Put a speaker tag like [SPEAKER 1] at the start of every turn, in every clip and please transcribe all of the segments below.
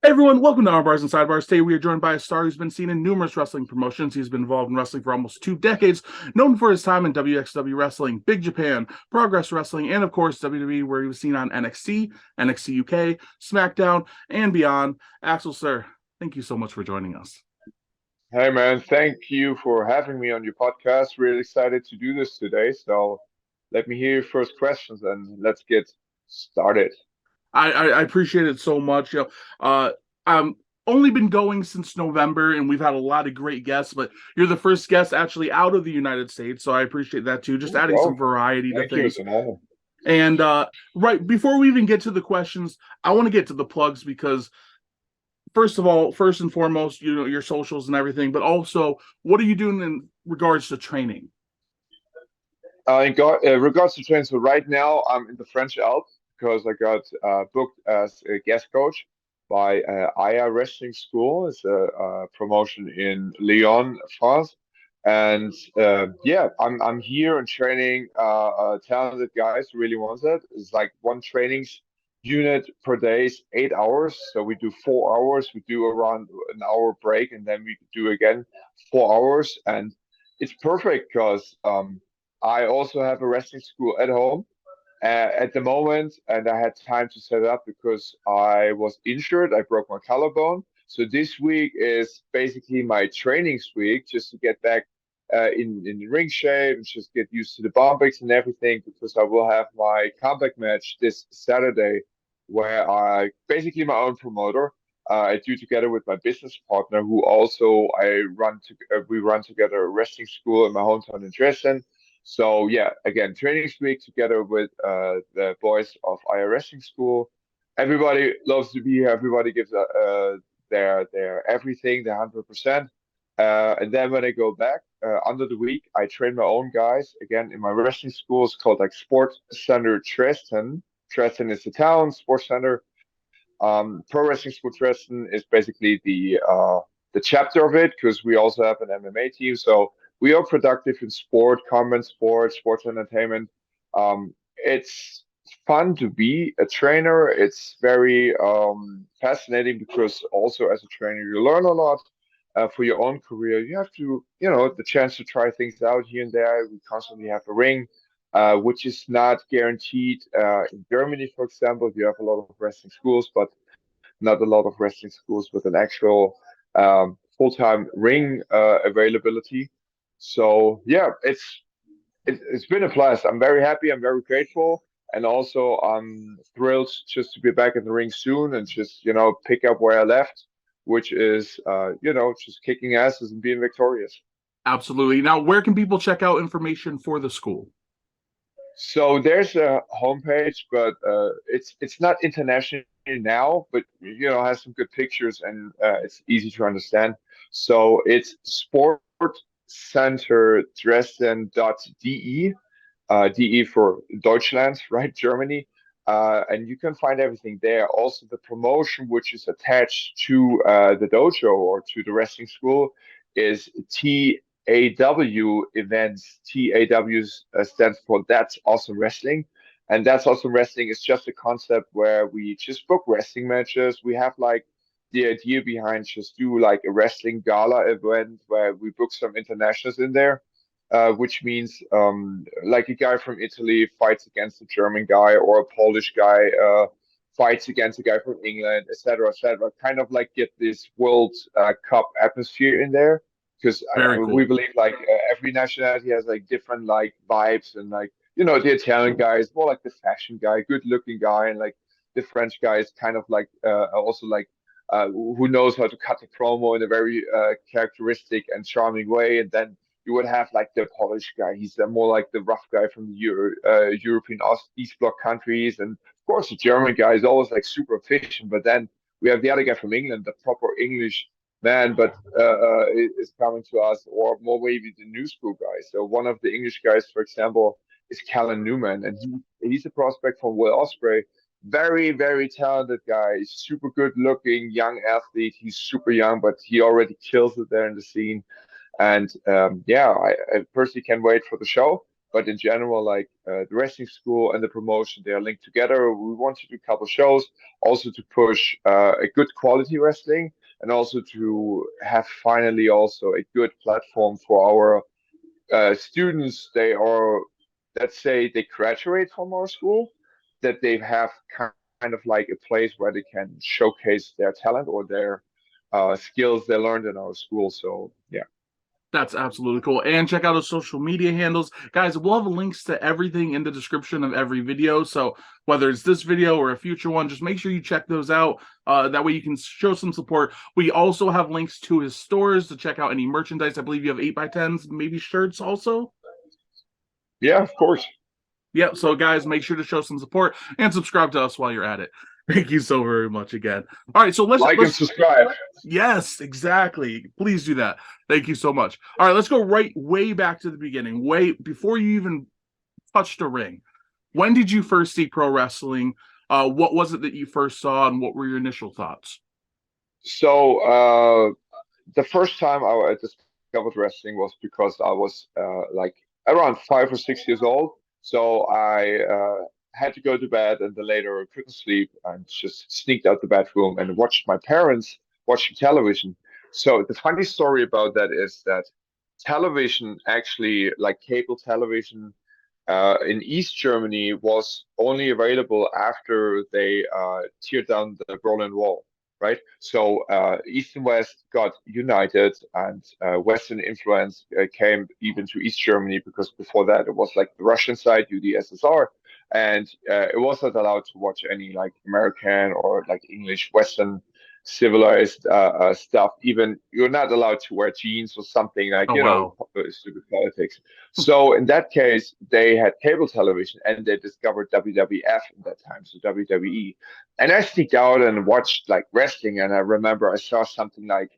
[SPEAKER 1] Hey everyone, welcome to Armbars Sidebars. Today we are joined by a star who's been seen in numerous wrestling promotions. He's been involved in wrestling for almost 2 decades, known for his time in WXW Wrestling, Big Japan, Progress Wrestling, and of course WWE, where he was seen on NXT, NXT UK, SmackDown, and beyond. Axel, sir, thank you so much for joining us.
[SPEAKER 2] Hey man, thank you for having me on your podcast. Really excited to do this today. So let me hear your first questions and let's get started.
[SPEAKER 1] I appreciate it so much. I'm only been going since November, and we've had a lot of great guests, but you're the first guest actually out of the United States, so I appreciate that too. Just adding some
[SPEAKER 2] Oh,
[SPEAKER 1] variety to
[SPEAKER 2] thank you.
[SPEAKER 1] things.
[SPEAKER 2] It's an honor.
[SPEAKER 1] And right before we even get to the questions, I want to get to the plugs because first of all, first and foremost, your socials and everything, but also what are you doing in regards to training?
[SPEAKER 2] Regards to training, so right now I'm in the French Alps because I got booked as a guest coach by Aya Wrestling School. It's a promotion in Lyon, France. And yeah, I'm here and training talented guys who really want it. It's like one training unit per day is 8 hours. So we do 4 hours. We do around an hour break, and then we do again 4 hours. And it's perfect because I also have a wrestling school at home at the moment, and I had time to set it up because I was injured. I broke my collarbone. So this week is basically my training week just to get back in ring shape and just get used to the bumpings and everything because I will have my comeback match this Saturday where I basically my own promoter. I do together with my business partner who also we run together a wrestling school in my hometown in Dresden. So yeah, again, training week together with the boys of IR Wrestling School. Everybody loves to be here. Everybody gives their everything, their 100%. And then when I go back under the week, I train my own guys again in my wrestling school. It's called like Sports Center Dresden. Dresden is the town. Sports Center. Pro Wrestling School Dresden is basically the chapter of it because we also have an MMA team. So we are productive in sport, combat sports, sports entertainment. It's fun to be a trainer. It's very fascinating because also as a trainer you learn a lot. For your own career, you have to, the chance to try things out here and there. We constantly have a ring, which is not guaranteed. In Germany, for example, you have a lot of wrestling schools, but not a lot of wrestling schools with an actual full-time ring availability. So yeah, it's been a plus. I'm very happy. I'm very grateful, and also I'm thrilled just to be back in the ring soon and just pick up where I left, which is just kicking asses and being victorious.
[SPEAKER 1] Absolutely. Now, where can people check out information for the school?
[SPEAKER 2] So there's a homepage, but it's not international now, but has some good pictures and it's easy to understand. So it's sportcenterdresden.de, DE for Deutschland, right? Germany. And you can find everything there. Also, the promotion which is attached to the dojo or to the wrestling school is TAW events. TAW stands for That's Awesome Wrestling. And That's Awesome Wrestling is just a concept where we just book wrestling matches. We have like the idea behind just do like a wrestling gala event where we book some internationals in there, which means like a guy from Italy fights against a German guy or a Polish guy fights against a guy from England, etc., etc. Kind of like get this World Cup atmosphere in there because
[SPEAKER 1] Very
[SPEAKER 2] we
[SPEAKER 1] cool.
[SPEAKER 2] believe like every nationality has like different like vibes and like the Italian guy is more like the fashion guy, good looking guy, and like the French guy is kind of like also like who knows how to cut the promo in a very characteristic and charming way, and then you would have like the Polish guy. He's more like the rough guy from the European East Bloc countries, and of course the German guy is always like super efficient. But then we have the other guy from England, the proper English man, but is coming to us, or more maybe the new school guys. So one of the English guys, for example, is Callan Newman, and he's a prospect from Will Ospreay. Very, very talented guy, super good looking, young athlete. He's super young, but he already kills it there in the scene. And yeah, I personally can't wait for the show. but in general, like the wrestling school and the promotion, they are linked together. We want to do a couple shows, also to push a good quality wrestling, and also to have finally also a good platform for our students. They are, let's say, they graduate from our school, that they have kind of like a place where they can showcase their talent or their skills they learned in our school. So yeah.
[SPEAKER 1] That's absolutely cool. And check out his social media handles. Guys, we'll have links to everything in the description of every video. So whether it's this video or a future one, just make sure you check those out. That way you can show some support. We also have links to his stores to check out any merchandise. I believe you have 8x10s, maybe shirts also.
[SPEAKER 2] Yeah, of course.
[SPEAKER 1] Yep. So guys, make sure to show some support and subscribe to us while you're at it. Thank you so very much again. All right, so let's
[SPEAKER 2] and subscribe.
[SPEAKER 1] Yes, exactly. Please do that. Thank you so much. All right, let's go way back to the beginning, way before you even touched a ring. When did you first see pro wrestling? What was it that you first saw, and what were your initial thoughts?
[SPEAKER 2] So the first time I discovered wrestling was because I was like around 5 or 6 years old. So I had to go to bed, and then later I couldn't sleep and just sneaked out the bedroom and watched my parents watching television. So the funny story about that is that television, actually, like cable television, in East Germany was only available after they teared down the Berlin Wall, right? So East and West got united, and Western influence came even to East Germany, because before that it was like the Russian side, UdSSR, and it wasn't allowed to watch any like American or like English Western civilized stuff. Even you're not allowed to wear jeans or something, like
[SPEAKER 1] Oh wow.
[SPEAKER 2] stupid politics. So in that case, they had cable television, and they discovered WWF in that time, so WWE. And I sneaked out and watched like wrestling, and I remember I saw something like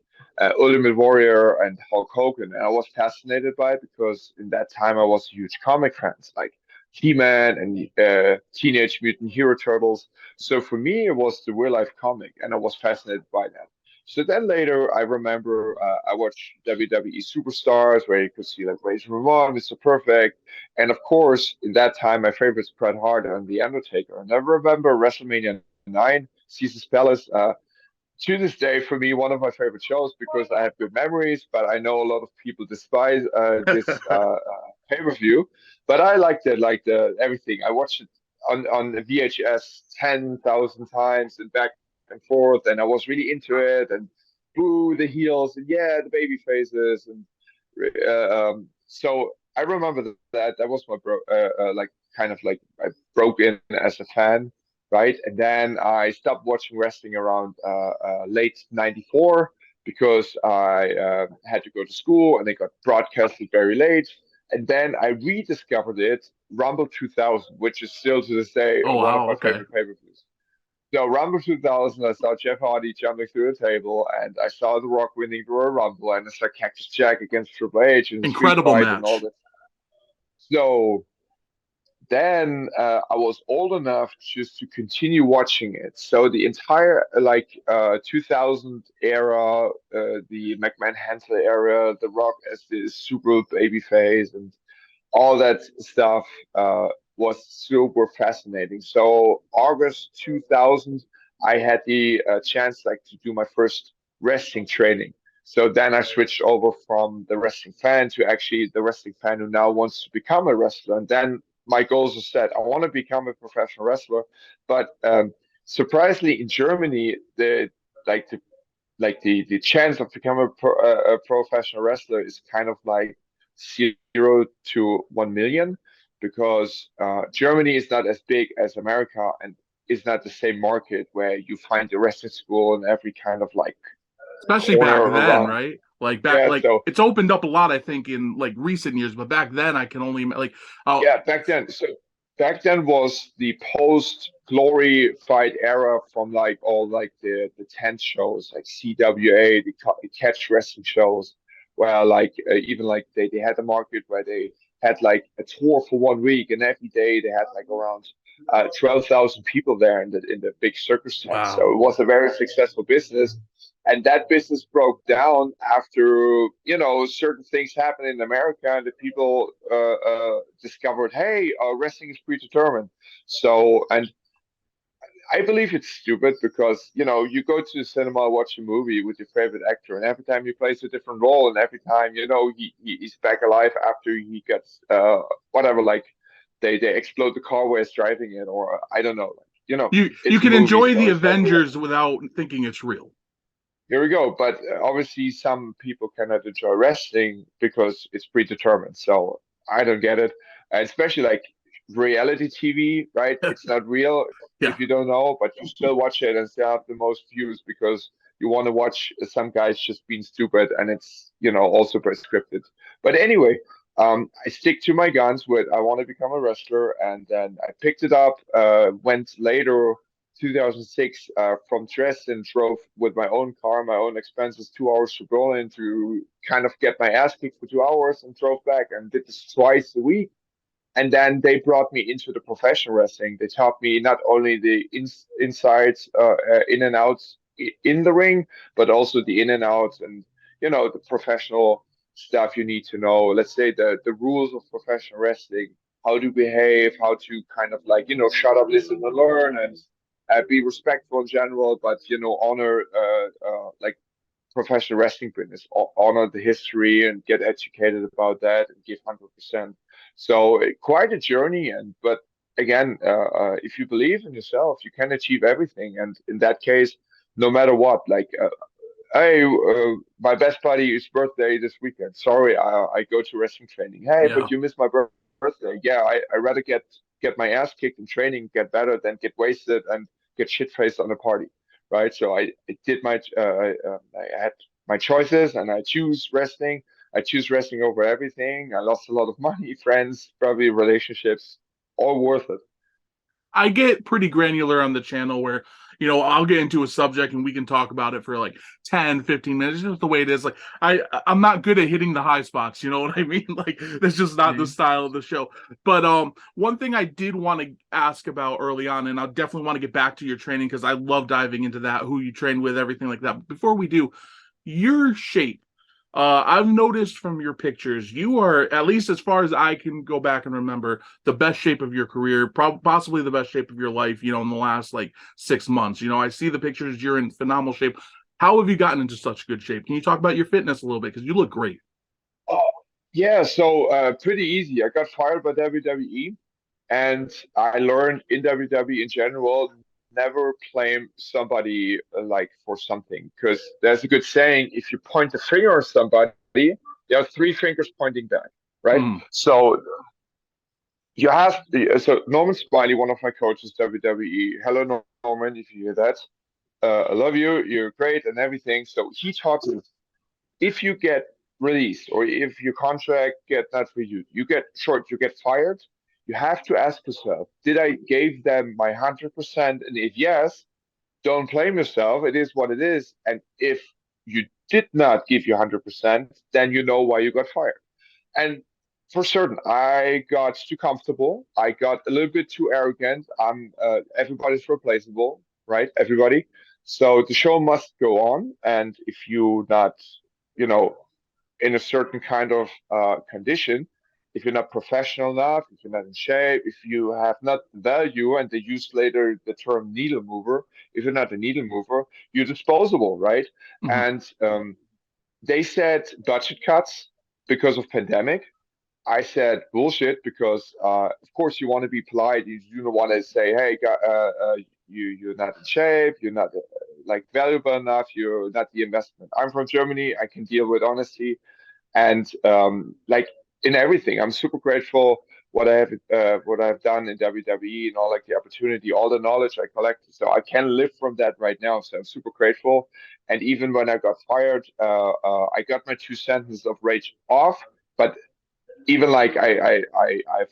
[SPEAKER 2] Ultimate Warrior and Hulk Hogan, and I was fascinated by it because in that time I was a huge comic fan, like He-Man and Teenage Mutant Hero Turtles. So for me, it was the real life comic, and I was fascinated by that. So then later, I remember I watched WWE Superstars, where you could see like Razor Ramon, Mr. Perfect, and of course, in that time, my favorites Bret Hart and The Undertaker. And I remember WrestleMania 9, Caesar's Palace. To this day, for me, one of my favorite shows, because I have good memories, but I know a lot of people despise this pay-per-view. But I liked it, like the everything. I watched it on VHS 10,000 times and back and forth, and I was really into it. And boo the heels, and yeah, the baby faces, and so I remember that was my like kind of like I broke in as a fan, right? And then I stopped watching wrestling around late '94, because I had to go to school, and it got broadcasted very late. And then I rediscovered it, Rumble 2000, which is still to this day
[SPEAKER 1] Oh
[SPEAKER 2] one of
[SPEAKER 1] wow.
[SPEAKER 2] my
[SPEAKER 1] Okay.
[SPEAKER 2] favorite pay-per-views. So Rumble 2000, I saw Jeff Hardy jumping through the table, and I saw The Rock winning the Royal Rumble, and I saw Cactus Jack against Triple H in a street
[SPEAKER 1] Incredible
[SPEAKER 2] fight and all
[SPEAKER 1] match.
[SPEAKER 2] that. So then I was old enough just to continue watching it. So the entire 2000 era, the McMahon Hansel era, The Rock as the super babyface, and all that stuff was super fascinating. So August 2000, I had the chance like to do my first wrestling training. So then I switched over from the wrestling fan to actually the wrestling fan who now wants to become a wrestler. And then my goals are set. I want to become a professional wrestler, but surprisingly, in Germany, like the the chance of becoming a professional wrestler is kind of like 0 to 1 million, because Germany is not as big as America, and is not the same market where you find a wrestling school in every kind of like
[SPEAKER 1] Especially
[SPEAKER 2] corner
[SPEAKER 1] back then,
[SPEAKER 2] around.
[SPEAKER 1] right? Like back,
[SPEAKER 2] Yeah,
[SPEAKER 1] like
[SPEAKER 2] so
[SPEAKER 1] it's opened up a lot, I think, in like recent years. But back then, I can only like, oh,
[SPEAKER 2] yeah, back then was the post glory fight era, from like all like the tent shows like CWA, the catch wrestling shows, where like even like they had a market where they had like a tour for 1 week, and every day they had like around 12,000 people there in the big circus tent. So
[SPEAKER 1] wow.
[SPEAKER 2] it was a very successful business. And that business broke down after, certain things happened in America, and the people discovered, hey, wrestling is predetermined. So, and I believe it's stupid because, you go to the cinema, watch a movie with your favorite actor, and every time he plays a different role, and every time, he's back alive after he gets whatever, like they explode the car where he's driving it, or I don't know,
[SPEAKER 1] You
[SPEAKER 2] it's a
[SPEAKER 1] can
[SPEAKER 2] movie,
[SPEAKER 1] enjoy
[SPEAKER 2] so
[SPEAKER 1] the
[SPEAKER 2] it's not real.
[SPEAKER 1] Avengers without thinking it's real.
[SPEAKER 2] Here we go. But obviously, some people cannot enjoy wrestling because it's predetermined. So I don't get it. Especially like reality TV, right? It's not real
[SPEAKER 1] Yeah.
[SPEAKER 2] if you don't know, but you still watch it and still have the most views because you want to watch some guys just being stupid, and it's, also prescripted. But anyway, I stick to my guns with I want to become a wrestler, and then I picked it up. Went later 2006 from Dresden, drove with my own car, my own expenses, 2 hours to Berlin to kind of get my ass kicked for 2 hours, and drove back and did this twice a week. And then they brought me into the professional wrestling. They taught me not only the insides, in and outs in the ring, but also the in and outs, and the professional stuff you need to know. Let's say the rules of professional wrestling, how to behave, how to kind of like, shut up, listen, and learn, and be respectful in general, but honor like professional wrestling business, honor the history and get educated about that and give 100%. So quite a journey, and but again, if you believe in yourself, you can achieve everything. And in that case, no matter what, like, hey, my best buddy's birthday this weekend. Sorry, I go to wrestling training. Hey,
[SPEAKER 1] Yeah.
[SPEAKER 2] but you missed my birthday. Yeah, I rather get my ass kicked in training, get better, than get wasted and get shit faced on a party, right? So I did I had my choices, and I choose wrestling. I choose wrestling over everything. I lost a lot of money, friends, probably relationships, all worth it.
[SPEAKER 1] I get pretty granular on the channel where, I'll get into a subject and we can talk about it for like 10, 15 minutes. It's just the way it is. Like I'm not good at hitting the high spots, you know what I mean? Like that's just not the
[SPEAKER 2] Mhm.
[SPEAKER 1] style of the show. But one thing I did want to ask about early on, and I definitely want to get back to your training because I love diving into that, who you train with, everything like that. But before we do, your shape. I've noticed from your pictures, you are, at least as far as I can go back and remember, the best shape of your career, possibly the best shape of your life, in the last like 6 months. I see the pictures, you're in phenomenal shape. How have you gotten into such good shape? Can you talk about your fitness a little bit? Because you look great.
[SPEAKER 2] Oh, yeah, so pretty easy. I got fired by WWE, and I learned in WWE in general, never blame somebody like for something, because there's a good saying: if you point the finger at somebody, there are three fingers pointing back, right?
[SPEAKER 1] Mm.
[SPEAKER 2] So so Norman Smiley, one of my coaches, WWE. Hello, Norman, if you hear that. I love you. You're great and everything. So he taught me, if you get released, or if your contract get not renewed, you get short, you get fired, you have to ask yourself, did I give them my 100%? And if yes, don't blame yourself. It is what it is. And if you did not give you 100%, then you know why you got fired. And for certain, I got too comfortable. I got a little bit too arrogant. Everybody's replaceable, right? Everybody. So the show must go on. And if you're not, you know, in a certain kind of condition, if you're not professional enough, if you're not in shape, if you have not value, and they use later the term needle mover, if you're not a needle mover, you're disposable, right?
[SPEAKER 1] Mhm.
[SPEAKER 2] And they said budget cuts because of pandemic. I said bullshit because, of course, you want to be polite. You don't want to say, "Hey, you're not in shape. You're not like valuable enough. You're not the investment." I'm from Germany. I can deal with honesty, and like in everything, I'm super grateful what I've done in WWE, and all, like the opportunity, all the knowledge I collected. So I can live from that right now. So I'm super grateful. And even when I got fired, I got my 2 sentences of rage off, but even like I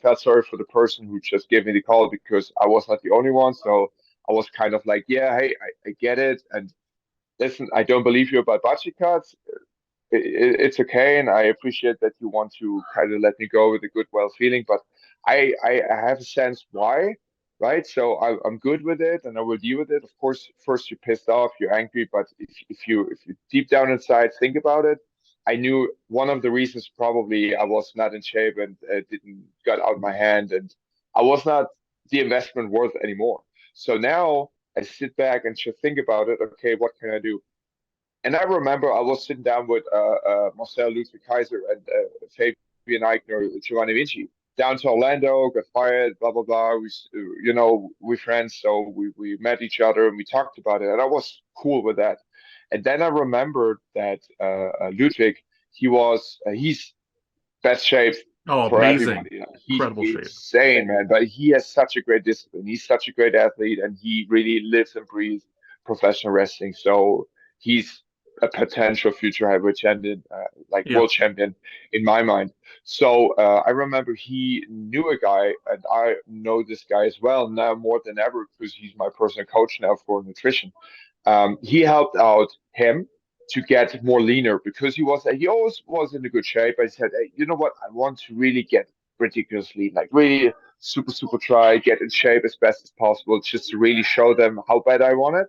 [SPEAKER 2] felt sorry for the person who just gave me the call, because I was not the only one. So I was kind of like, yeah, hey, I get it. And listen, I don't believe you about budget cuts. It's okay, and I appreciate that you want to kind of let me go with a good, well feeling. But I have a sense why. right? So I'm good with it, and I will deal with it. Of course, first you're pissed off, you're angry, but if you deep down inside think about it, I knew one of the reasons probably I was not in shape and didn't got out my hand, and I was not the investment worth anymore. So now I sit back and should think about it. Okay, what can I do? And I remember I was sitting down with Marcel Ludwig Kaiser and Fabian Eichner, Giovanni Vinci, down to Orlando, got fired, blah blah blah. We friends, so we met each other and we talked about it, and I was cool with that. And then I remembered that Ludwig, he's best shape
[SPEAKER 1] Oh,
[SPEAKER 2] for
[SPEAKER 1] amazing.
[SPEAKER 2] everybody. He's
[SPEAKER 1] Incredible shape.
[SPEAKER 2] insane, man. But he has such a great discipline. He's such a great athlete, and he really lives and breathes professional wrestling. So he's a potential future heavyweight champion, like
[SPEAKER 1] Yeah.
[SPEAKER 2] world champion in my mind. So I remember he knew a guy, and I know this guy as well now more than ever because he's my personal coach now for nutrition. He helped out him to get more leaner because he always was in a good shape. I said, hey, you know what? I want to really get ridiculously like really super try get in shape as best as possible just to really show them how bad I want it.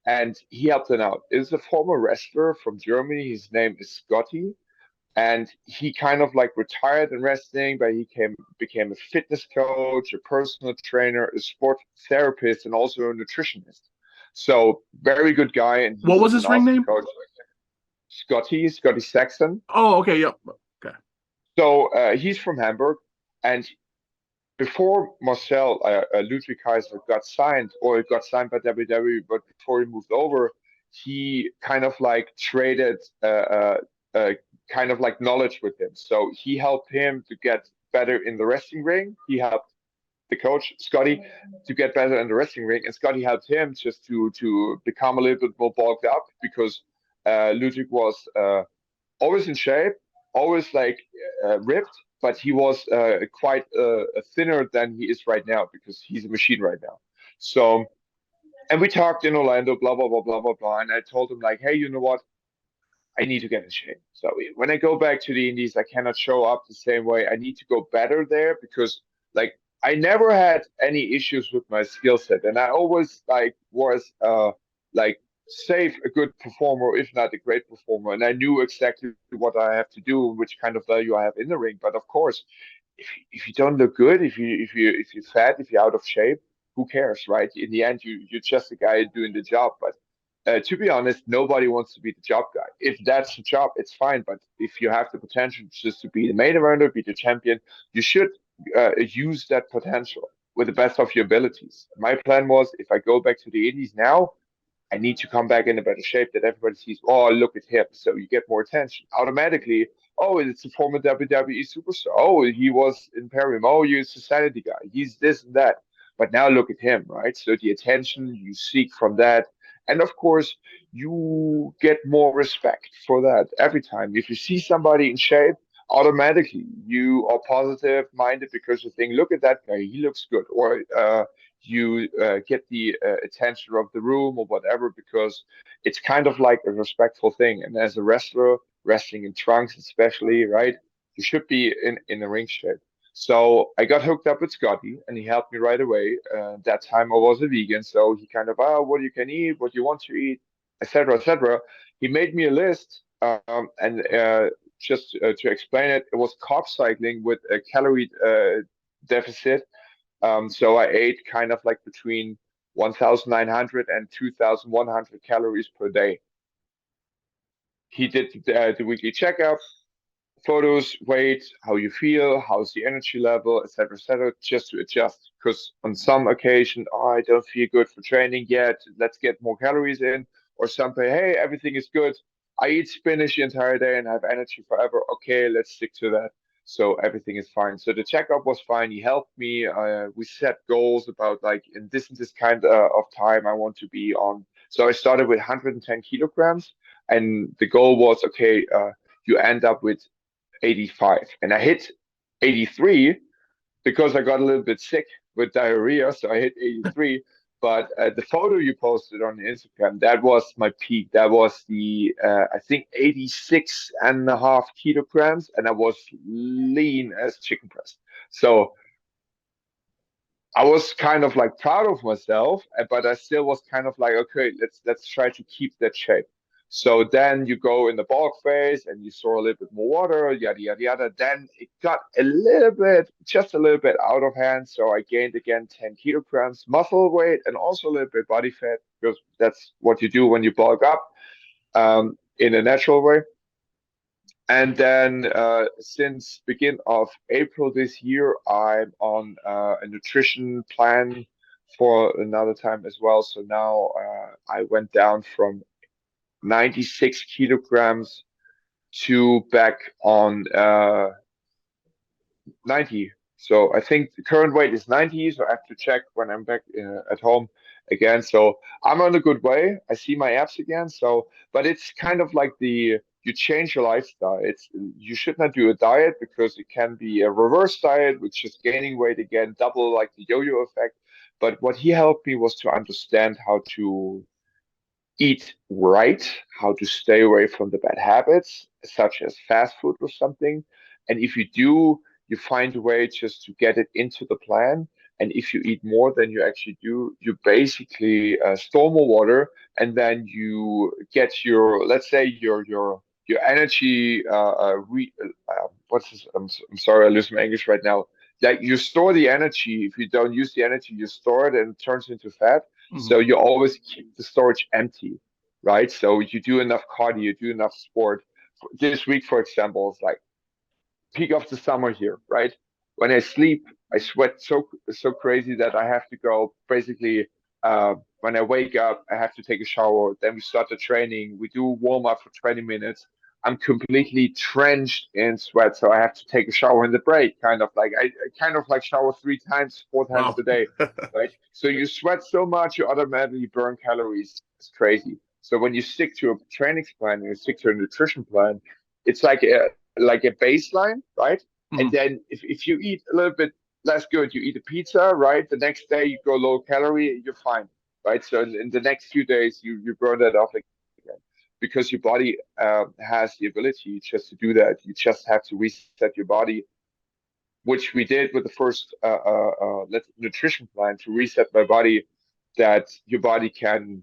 [SPEAKER 2] And he helped them out. Is a former wrestler from Germany. His name is Scotty, and he kind of like retired in wrestling, but he became a fitness coach, a personal trainer, a sport therapist, and also a nutritionist. So very good guy, and
[SPEAKER 1] What was
[SPEAKER 2] he's an
[SPEAKER 1] his ring
[SPEAKER 2] awesome
[SPEAKER 1] name?
[SPEAKER 2] coach. Scotty Saxon.
[SPEAKER 1] Oh, okay. Yep. Okay.
[SPEAKER 2] So he's from Hamburg, and before Marcel Ludwig Kaiser got signed by WWE, but before he moved over, he kind of like traded kind of like knowledge with him. So he helped him to get better in the wrestling ring. He helped the coach Scotty to get better in the wrestling ring, and Scotty helped him just to become a little bit more bulked up because Ludwig was always in shape, always like ripped, but he was quite thinner than he is right now because he's a machine right now. So, and we talked in Orlando, blah blah blah blah blah blah, and I told him like, hey, you know what? I need to get in shape. So when I go back to the Indies, I cannot show up the same way. I need to go better there because like I never had any issues with my skill set, and I always like was like safe a good performer, if not a great performer, and I knew exactly what I have to do, which kind of value I have in the ring. But of course, if you don't look good, if you're fat, if you're out of shape, who cares, right? In the end, you're just a guy doing the job. But to be honest, nobody wants to be the job guy. If that's the job, it's fine. But if you have the potential just to be the main eventer, be the champion, you should use that potential with the best of your abilities. My plan was if I go back to the Indies now, I need to come back in a better shape that everybody sees, oh, look at him. So you get more attention. Automatically, oh, it's a former WWE superstar. Oh, he was in Imperium. Oh, he's a Sanity guy. He's this and that. But now look at him, right? So the attention you seek from that. And of course, you get more respect for that every time. If you see somebody in shape, automatically you are positive minded because you think, look at that guy, he looks good. Or you get the attention of the room or whatever because it's kind of like a respectful thing. And as a wrestler, wrestling in trunks especially, right? You should be in a ring shape. So I got hooked up with Scotty, and he helped me right away. That time I was a vegan, so he kind of, oh, what you can eat, what you want to eat, etc., etc. He made me a list, and just to explain it, it was carb cycling with a calorie deficit. So I ate kind of like between 1,900 and 2,100 calories per day. He did the weekly checkup, photos, weight, how you feel, how's the energy level, etc., just to adjust. Because on some occasion, oh, I don't feel good for training yet. Let's get more calories in. Or something, hey, everything is good. I eat spinach the entire day and have energy forever. Okay, let's stick to that. So everything is fine. So the checkup was fine. He helped me. We set goals about like in this kind of time I want to be on. So I started with 110 kilograms, and the goal was okay. You end up with 85, and I hit 83 because I got a little bit sick with diarrhea, so I hit 83. But the photo you posted on Instagram, that was my peak. That was the I think 86.5 kilograms, and I was lean as chicken breast. So I was kind of like proud of myself, but I still was kind of like, okay, let's try to keep that shape. So then you go in the bulk phase and you store a little bit more water, yada yada yada. Then it got a little bit, just a little bit out of hand. So I gained again 10 kilograms muscle weight and also a little bit body fat because that's what you do when you bulk up in a natural way. And then since begin of April this year, I'm on a nutrition plan for another time as well. So now I went down from 96 kilograms to back on 90. So I think the current weight is 90. So I have to check when I'm back at home again. So I'm on a good way. I see my abs again. So, but it's kind of like you change your lifestyle. You should not do a diet because it can be a reverse diet, which is gaining weight again, double like the yo-yo effect. But what he helped me was to understand how to eat right, how to stay away from the bad habits, such as fast food or something. And if you do, you find a way just to get it into the plan. And if you eat more than you actually do, you basically store more water, and then you get your, let's say your energy. What's this? I'm sorry, I lose my English right now. Like you store the energy. If you don't use the energy, you store it and it turns into fat.
[SPEAKER 1] Mhm.
[SPEAKER 2] So you always keep the storage empty, right? So you do enough cardio, you do enough sport. This week, for example, is like peak of the summer here, right? When I sleep, I sweat so crazy that I have to go basically. When I wake up, I have to take a shower. Then we start the training. We do warm up for 20 minutes. I'm completely drenched in sweat, so I have to take a shower in the break. Kind of like I kind of like shower 3 times, 4 times
[SPEAKER 1] Wow.
[SPEAKER 2] a day, right? So you sweat so much, you automatically burn calories. It's crazy. So when you stick to a training plan, you stick to a nutrition plan, it's like a baseline, right? And
[SPEAKER 1] Mhm.
[SPEAKER 2] then if you eat a little bit less good, you eat a pizza, right? The next day you go low calorie, you're fine, right? So in the next few days, you burn that off again because your body has the ability just to do that. You just have to reset your body, which we did with the first nutrition plan to reset my body, that your body can,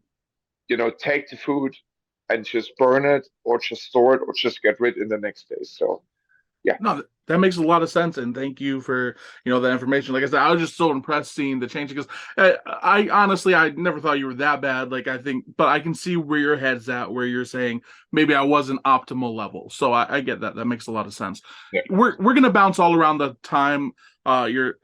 [SPEAKER 2] take the food and just burn it or just store it or just get rid in the next day. So yeah.
[SPEAKER 1] No, that makes a lot of sense, and thank you for that information. Like I said, I was just so impressed seeing the change because I honestly I never thought you were that bad. Like I think, but I can see where your head's at, where you're saying maybe I wasn't optimal level. So I get that. That makes a lot of sense.
[SPEAKER 2] Yeah.
[SPEAKER 1] We're gonna bounce all around the time. You're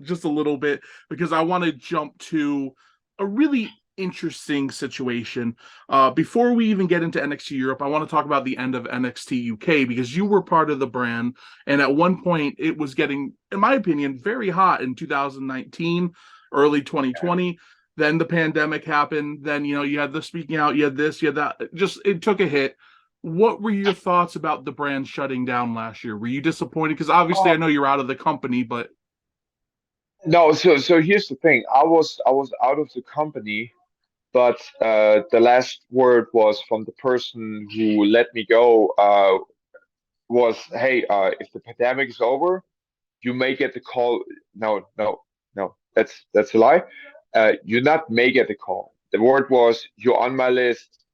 [SPEAKER 1] just a little bit because I want to jump to a really interesting situation. Before we even get into NXT Europe, I want to talk about the end of NXT UK because you were part of the brand, and at one point it was getting, in my opinion, very hot in 2019, early 2020. Then the pandemic happened. Then you had the speaking out, you had this, you had that. Just it took a hit. What were your thoughts about the brand shutting down last year? Were you disappointed? Because obviously I know you're out of the company, but
[SPEAKER 2] No, so here's the thing. I was out of the company, but the last word was from the person who let me go. Was, hey, if the pandemic is over, you may get the call. No, no, no. That's a lie. You not may get the call. The word was, you're on my list,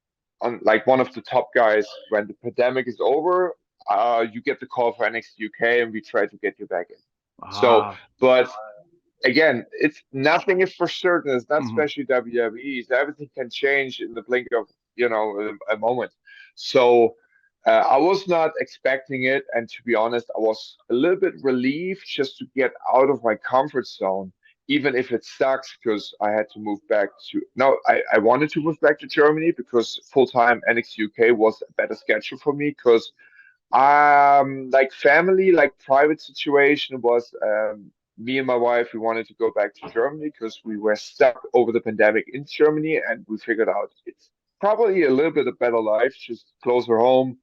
[SPEAKER 2] on like one of the top guys. When the pandemic is over, you get the call for NXT UK, and we try to get you back in. So,
[SPEAKER 1] ah,
[SPEAKER 2] but again, it's nothing is for certain. It's not
[SPEAKER 1] mhm.
[SPEAKER 2] especially WWE. So everything can change in the blink of a moment. So I was not expecting it, and to be honest, I was a little bit relieved just to get out of my comfort zone, even if it sucks because I had to move back to. No, I wanted to move back to Germany because full time NXT UK was a better schedule for me because like family, like private situation was me and my wife, we wanted to go back to Germany because we were stuck over the pandemic in Germany, and we figured out it's probably a little bit a better life, just closer home.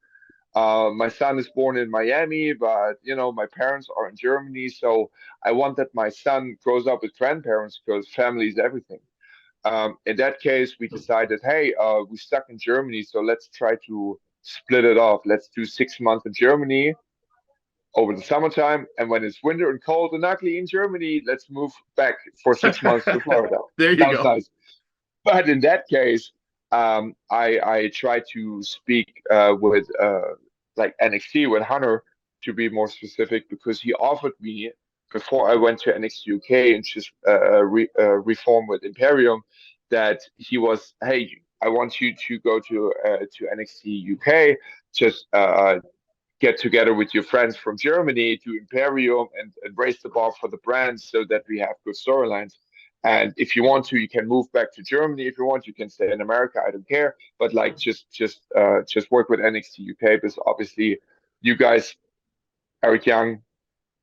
[SPEAKER 2] My son is born in Miami, but my parents are in Germany, so I want that my son grows up with grandparents because family is everything. In that case, we decided, hey, we're stuck in Germany, so let's try to split it off. Let's do 6 months in Germany, over the summertime, and when it's winter and cold and ugly in Germany, let's move back for 6 months to Florida.
[SPEAKER 1] There you
[SPEAKER 2] Sounds
[SPEAKER 1] go.
[SPEAKER 2] nice. But in that case, I try to speak with like NXT with Hunter, to be more specific, because he offered me before I went to NXT UK and just reform with Imperium, that he was, hey, I want you to go to NXT UK, just get together with your friends from Germany to Imperium and raise the bar for the brand so that we have good storylines. And if you want to, you can move back to Germany. If you want, you can stay in America. I don't care. But like, just work with NXT UK, because obviously, you guys, Eric Young,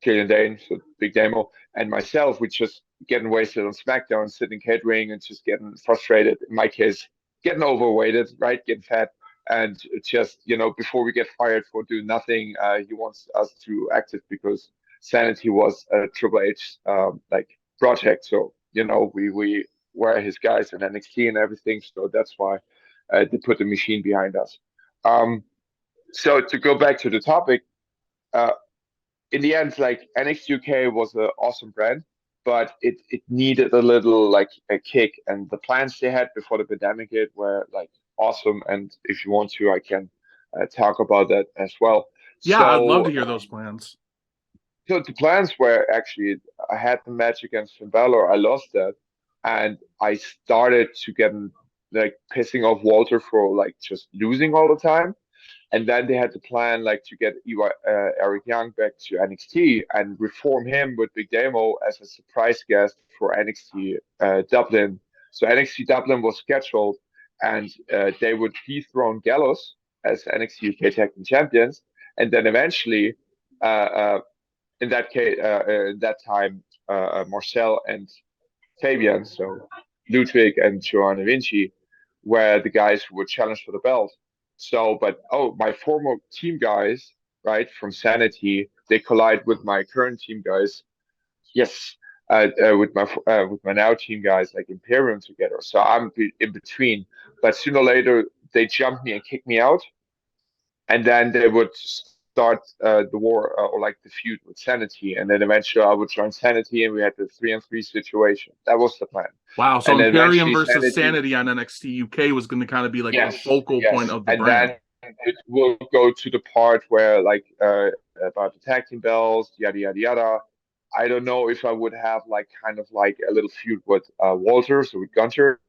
[SPEAKER 2] Killian Dane, so Big Demo, and myself, we just getting wasted on SmackDown, sitting catering, and just getting frustrated. In my case, getting overweighted, right? Getting fat, and just before we get fired for doing nothing, he wants us to act it, because Sanity was a Triple H like project. So we were his guys in NXT and everything. So that's why they put the machine behind us. So to go back to the topic. Uh, in the end, like NXT UK was an awesome brand, but it needed a little like a kick, and the plans they had before the pandemic hit were like awesome. And if you want to, I can talk about that as well.
[SPEAKER 1] Yeah, I'd love to
[SPEAKER 2] So,
[SPEAKER 1] hear those plans.
[SPEAKER 2] so the plans were actually, I had the match against Finn Balor, I lost that, and I started to get like pissing off Walter for like just losing all the time. And then they had the plan like to get Eric Young back to NXT and reform him with Big Demo as a surprise guest for NXT Dublin. So NXT Dublin was scheduled, and they would dethrone Gallows as NXT UK Tag Team Champions, and then eventually, uh, uh, in that time, Marcel and Fabian, so Ludwig and Giovanni Vinci, were the guys who were challenged for the belt. So, but my former team guys, right, from Sanity, they collide with my current team guys. Yes, with my now team guys like Imperium together. So I'm in between. But sooner or later, they jump me and kick me out, and then they would start the war, or like the feud with Sanity, and then eventually I would join Sanity, and we had the 3-on-3 situation. That was the plan.
[SPEAKER 1] Wow. So
[SPEAKER 2] And then
[SPEAKER 1] Imperium
[SPEAKER 2] eventually
[SPEAKER 1] versus
[SPEAKER 2] Sanity,
[SPEAKER 1] Sanity on NXT UK was going to kind of be like the
[SPEAKER 2] yes,
[SPEAKER 1] focal point
[SPEAKER 2] yes,
[SPEAKER 1] of the
[SPEAKER 2] and
[SPEAKER 1] brand.
[SPEAKER 2] then it will go to the part where like about the tag team belts, yada yada yada. I don't know if I would have like kind of like a little feud with Walter, so with Gunter.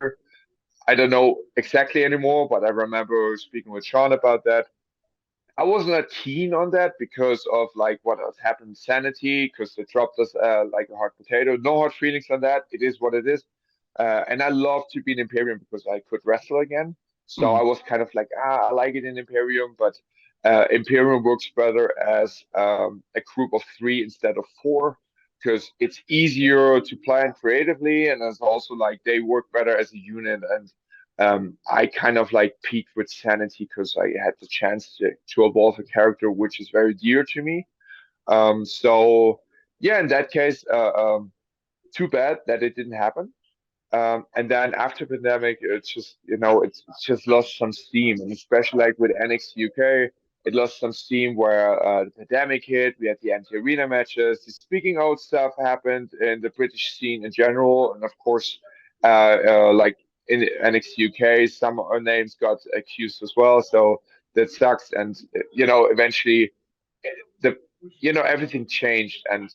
[SPEAKER 2] I don't know exactly anymore, but I remember speaking with Shawn about that. I wasn't that keen on that because of like what has happened in Sanity, because they dropped us like a hard potato. No hard feelings on that. It is what it is. And I love to be in Imperium because I could wrestle again. So I was kind of like, I like it in Imperium, but Imperium works better as a group of three instead of four, because it's easier to plan creatively, and it's also like they work better as a unit. And I kind of like peaked with Sanity because I had the chance to evolve a character which is very dear to me. So yeah, in that case, too bad that it didn't happen. And then after pandemic, it's just it's just lost some steam, and especially like with NXT UK, it lost some steam where the pandemic hit. We had the anti-arena matches. The speaking out stuff happened in the British scene in general, and of course, like in NXT UK, some names got accused as well. So that sucks, and eventually the everything changed, and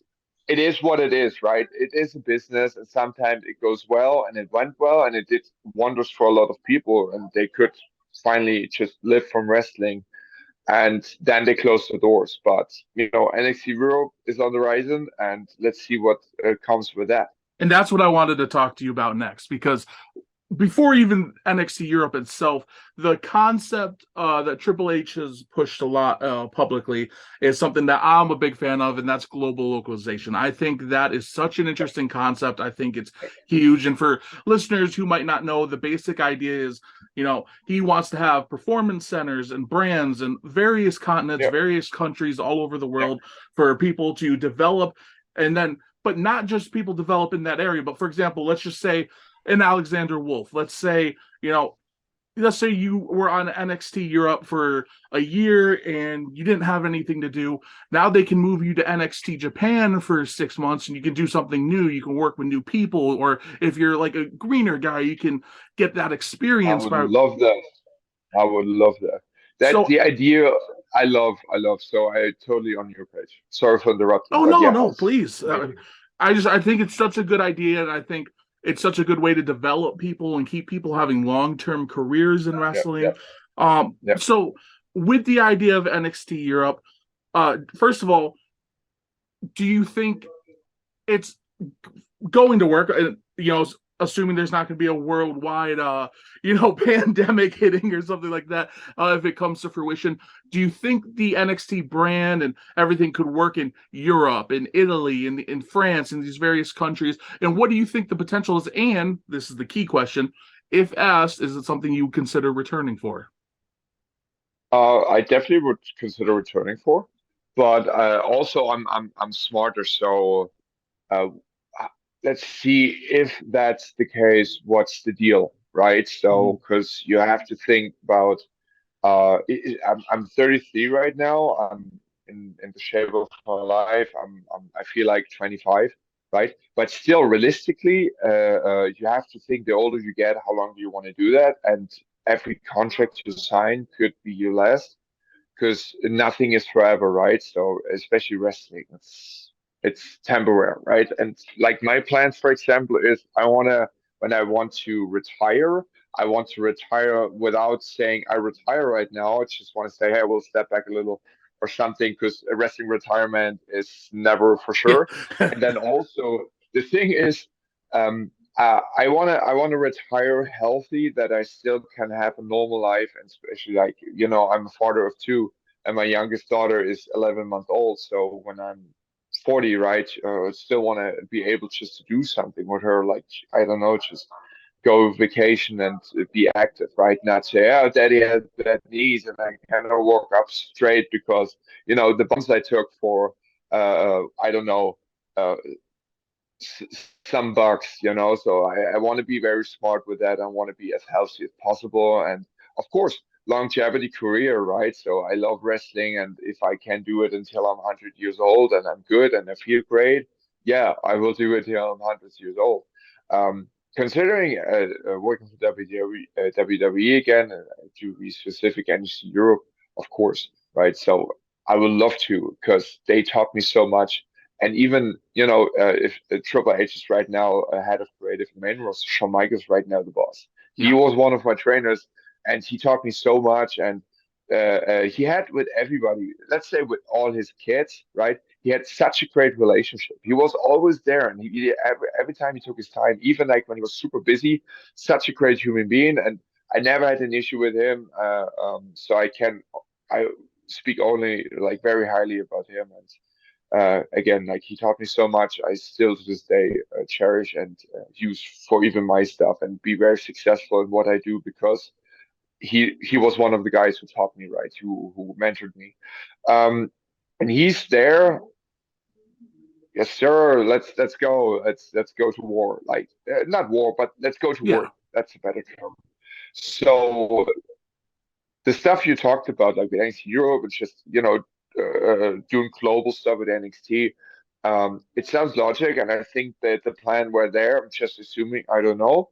[SPEAKER 2] it is what it is, right? It is a business, and sometimes it goes well, and it went well, and it did wonders for a lot of people, and they could finally just live from wrestling. And then they closed the doors. But NXT Europe is on the horizon, and let's see what comes with that.
[SPEAKER 1] And that's what I wanted to talk to you about next, because before even NXT Europe itself, the concept that Triple H has pushed a lot publicly is something that I'm a big fan of, and that's global localization. I think that is such an interesting concept. I think it's huge. And for listeners who might not know, the basic idea is, he wants to have performance centers and brands in various continents, various countries all over the world for people to develop, and then, but not just people develop in that area. But for example, let's just say an Alexander Wolfe. Let's say, let's say you were on NXT Europe for a year and you didn't have anything to do. Now they can move you to NXT Japan for 6 months and you can do something new. You can work with new people, or if you're like a greener guy, you can get that
[SPEAKER 2] I
[SPEAKER 1] experience
[SPEAKER 2] would
[SPEAKER 1] by.
[SPEAKER 2] love that. I would love that. That's
[SPEAKER 1] So,
[SPEAKER 2] the idea. I love. I love. So I totally on your page. Sorry for interrupting,
[SPEAKER 1] oh
[SPEAKER 2] but
[SPEAKER 1] no, no,
[SPEAKER 2] yes,
[SPEAKER 1] please. I think it's such a good idea, and I think it's such a good way to develop people and keep people having long-term careers in
[SPEAKER 2] yeah, yeah,
[SPEAKER 1] wrestling.
[SPEAKER 2] yeah.
[SPEAKER 1] So with the idea of NXT Europe, first of all, do you think it's going to work? Assuming there's not going to be a worldwide, pandemic hitting or something like that, if it comes to fruition. Do you think the NXT brand and everything could work in Europe, in Italy, in France, in these various countries? And what do you think the potential is? And this is the key question: if asked, is it something you consider returning for?
[SPEAKER 2] I definitely would consider returning for, but also I'm smarter. So uh, let's see if that's the case. What's the deal, right?
[SPEAKER 1] Mhm.
[SPEAKER 2] So because you have to think about. I'm 33 right now. I'm in the shape of my life. I feel like 25, right? But still, realistically, you have to think the older you get, how long do you want to do that? And every contract you sign could be your last, because nothing is forever, right? So especially wrestling, it's temporary, right? And like my plans, for example, is when I want to retire, I want to retire without saying I retire right now. I just want to say, hey, I will step back a little or something, because a wrestling retirement is never for
[SPEAKER 1] Yeah.
[SPEAKER 2] sure. And then also the thing is, I wanna retire healthy, that I still can have a normal life, and especially like I'm a father of two, and my youngest daughter is 11 months old. So when I'm 40, right, still want to be able just to do something with her, like I don't know, just go vacation and be active, right? Not say, oh, daddy has bad knees and I cannot walk up straight because the bumps I took for I don't know. Uh, some bucks, So I want to be very smart with that. I want to be as healthy as possible, and of course, longevity career, right? So I love wrestling, and if I can do it until I'm 100 years old and I'm good and I feel great, yeah, I will do it till I'm 100 years old. Considering working for WWE again, to be specific, NXT Europe, of course, right? So I would love to, because they taught me so much. And even, if Triple H is right now head of creative and main roster, Shawn Michaels right now the boss. He
[SPEAKER 1] Yeah.
[SPEAKER 2] was one of my trainers, and he taught me so much. And he had with everybody, let's say with all his kids, right? He had such a great relationship. He was always there, and every time he took his time, even like when he was super busy, such a great human being. And I never had an issue with him. So I speak only like very highly about him. And again, like he taught me so much. I still to this day cherish and use for even my stuff, and be very successful in what I do, because he was one of the guys who taught me, right, who mentored me. Um, and he's there. Yes, sir. Let's go. Let's go to war. Like not war, but let's go to
[SPEAKER 1] Yeah.
[SPEAKER 2] work. That's a better term. So the stuff you talked about, like the NXT Europe, it's just doing global stuff with NXT. It sounds logic, and I think that the plan were there. I'm just assuming, I don't know,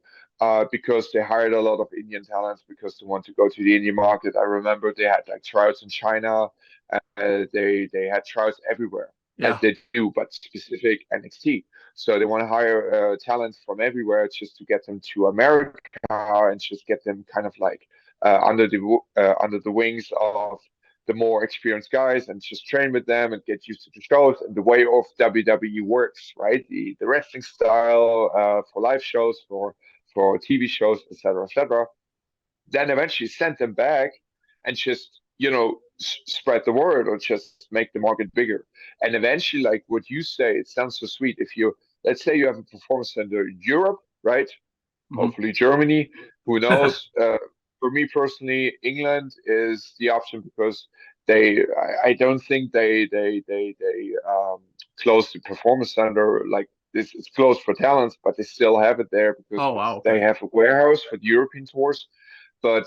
[SPEAKER 2] because they hired a lot of Indian talents because they want to go to the Indian market. I remember they had like tryouts in China. They had tryouts everywhere, as
[SPEAKER 1] Yeah.
[SPEAKER 2] they do, but specific NXT. So they want to hire talents from everywhere just to get them to America, and just get them kind of like under the wings of the more experienced guys, and just train with them and get used to the shows and the way of WWE works, right? The wrestling style for live shows, for TV shows, etc., etc. Then eventually send them back and just spread the word, or just make the market bigger. And eventually, like what you say, it sounds so sweet. If you Let's say you have a performance center in Europe, right?
[SPEAKER 1] Mhm.
[SPEAKER 2] Hopefully Germany. Who knows? For me personally, England is the option, because I don't think they closed the performance center like this. It's closed for talents, but they still have it there because
[SPEAKER 1] Oh wow.
[SPEAKER 2] they
[SPEAKER 1] Okay.
[SPEAKER 2] have a warehouse for the European tours. but